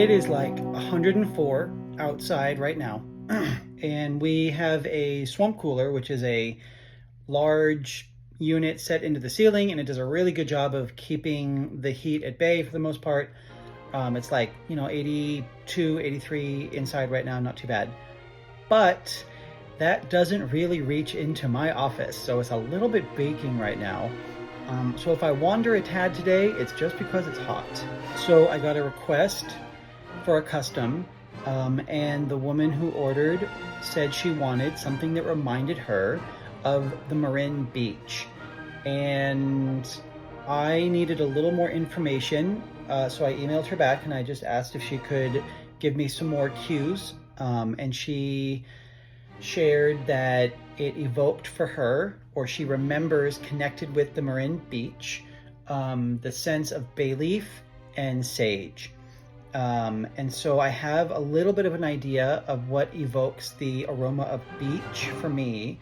It is like 104 outside right now. And we have a swamp cooler, which is a large unit set into the ceiling, and it does a really good job of keeping the heat at bay for the most part. It's like, 82, 83 inside right now, not too bad. But that doesn't really reach into my office, so it's a little bit baking right now. So if I wander a tad today, it's just because it's hot. So I got a request for a custom, and the woman who ordered said she wanted something that reminded her of the Marin beach. And I needed a little more information, so I emailed her back and I just asked if she could give me some more cues. And she shared that it evoked for her, or she remembers connected with the Marin beach, the sense of bay leaf and sage. And so I have a little bit of an idea of what evokes the aroma of beach for me.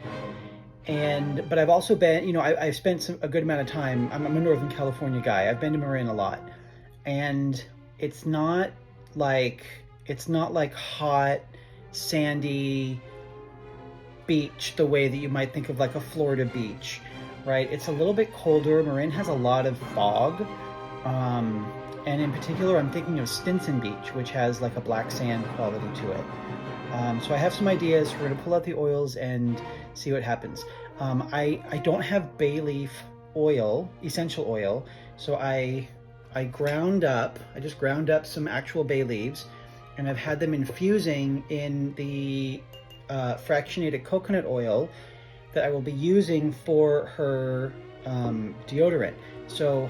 But I've also been, I've spent a good amount of time. I'm a Northern California guy. I've been to Marin a lot, and it's not like hot, sandy beach the way that you might think of like a Florida beach, right? It's a little bit colder. Marin has a lot of fog. And in particular, I'm thinking of Stinson Beach, which has like a black sand quality to it. So I have some ideas. We're gonna pull out the oils and see what happens. I don't have bay leaf oil, essential oil, so I just ground up some actual bay leaves, and I've had them infusing in the fractionated coconut oil that I will be using for her deodorant. So,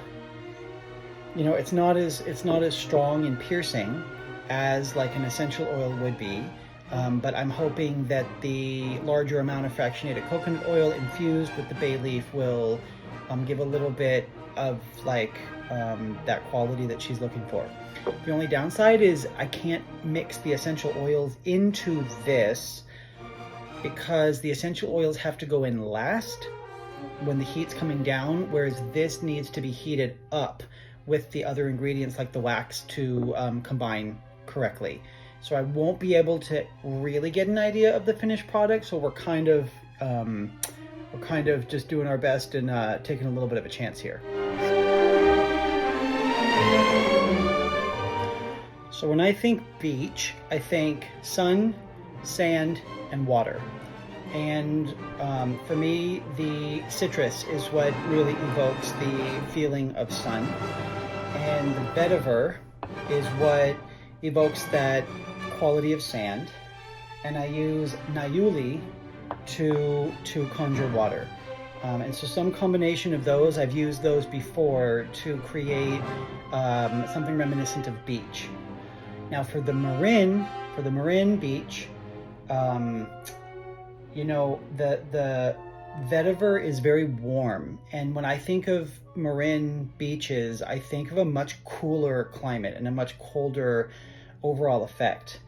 it's not as strong and piercing as like an essential oil would be, but I'm hoping that the larger amount of fractionated coconut oil infused with the bay leaf will give a little bit of like that quality that she's looking for. The only downside is I can't mix the essential oils into this because the essential oils have to go in last when the heat's coming down, whereas this needs to be heated up with the other ingredients like the wax to combine correctly. So I won't be able to really get an idea of the finished product, so we're kind of just doing our best and taking a little bit of a chance here. So when I think beach, I think sun, sand, and water. And for me, the citrus is what really evokes the feeling of sun. And the vetiver is what evokes that quality of sand. And I use naiouli to conjure water. And so some combination of those, I've used those before to create something reminiscent of beach. Now for the Marin beach, the vetiver is very warm, and when I think of Marin beaches, I think of a much cooler climate and a much colder overall effect.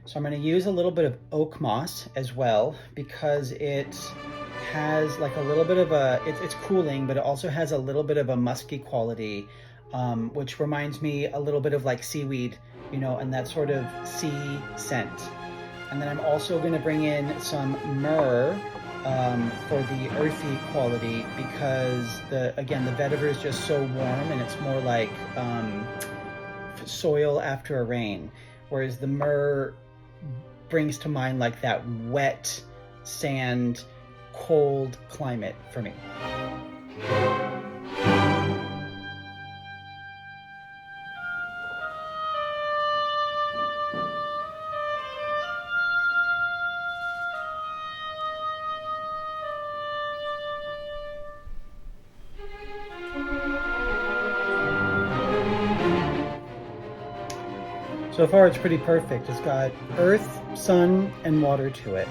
So I'm going to use a little bit of Oakmoss as well, because it has like a little bit of it's cooling, but it also has a little bit of a musky quality, which reminds me a little bit of like seaweed, and that sort of sea scent. And then I'm also going to bring in some myrrh for the earthy quality, because the vetiver is just so warm and it's more like soil after a rain, whereas the myrrh brings to mind like that wet sand, cold climate for me. So far it's pretty perfect. It's got earth, sun, and water to it.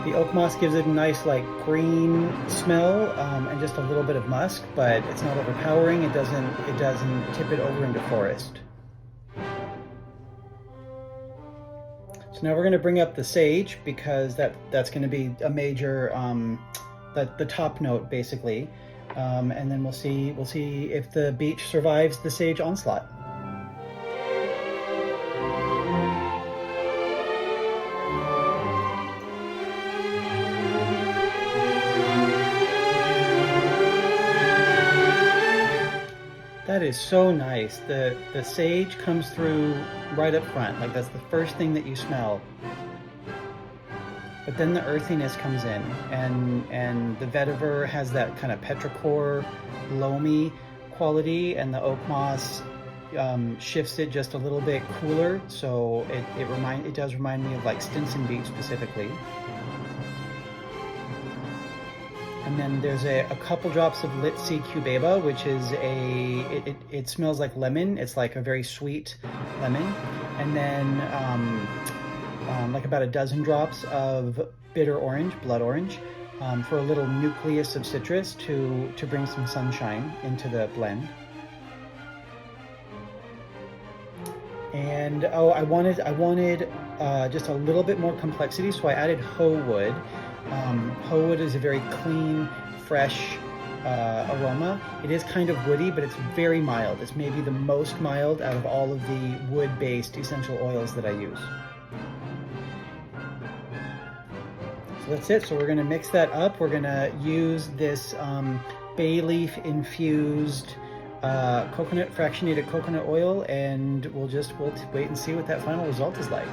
The Oakmoss gives it a nice like green smell, and just a little bit of musk, but it's not overpowering. It doesn't tip it over into forest. So now we're going to bring up the sage, because that's going to be a major, the top note basically. and then we'll see if the beech survives the sage onslaught. That is so nice. The sage comes through right up front, like that's the first thing that you smell. But then the earthiness comes in, and the vetiver has that kind of petrichor, loamy quality, and the oakmoss shifts it just a little bit cooler. So it does remind me of like Stinson beech specifically. And then there's a couple drops of lit C cubeba, which is it smells like lemon. It's like a very sweet lemon. And then like about a dozen drops of bitter orange, blood orange, for a little nucleus of citrus to bring some sunshine into the blend. And oh, I wanted just a little bit more complexity, so I added hoe wood. Hoe wood is a very clean, fresh aroma. It is kind of woody, but it's very mild. It's maybe the most mild out of all of the wood-based essential oils that I use. So that's it. So we're going to mix that up. We're going to use this bay leaf infused fractionated coconut oil, and we'll wait and see what that final result is like.